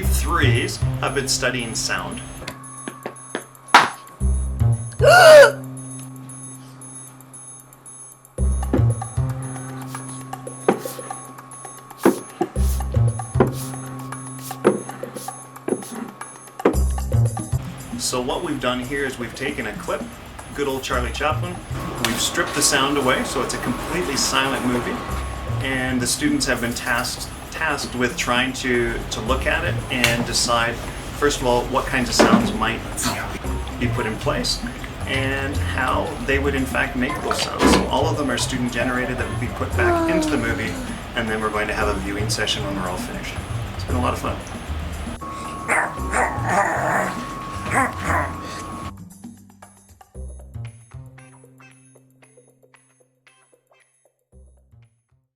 grade 3s have been studying sound. So what we've done here is we've taken a clip, good old Charlie Chaplin, we've stripped the sound away so it's a completely silent movie, and the students have been tasked with trying to look at it and decide, first of all, what kinds of sounds might be put in place and how they would in fact make those sounds. So all of them are student generated that would be put back into the movie, and then we're going to have a viewing session when we're all finished. It's been a lot of fun.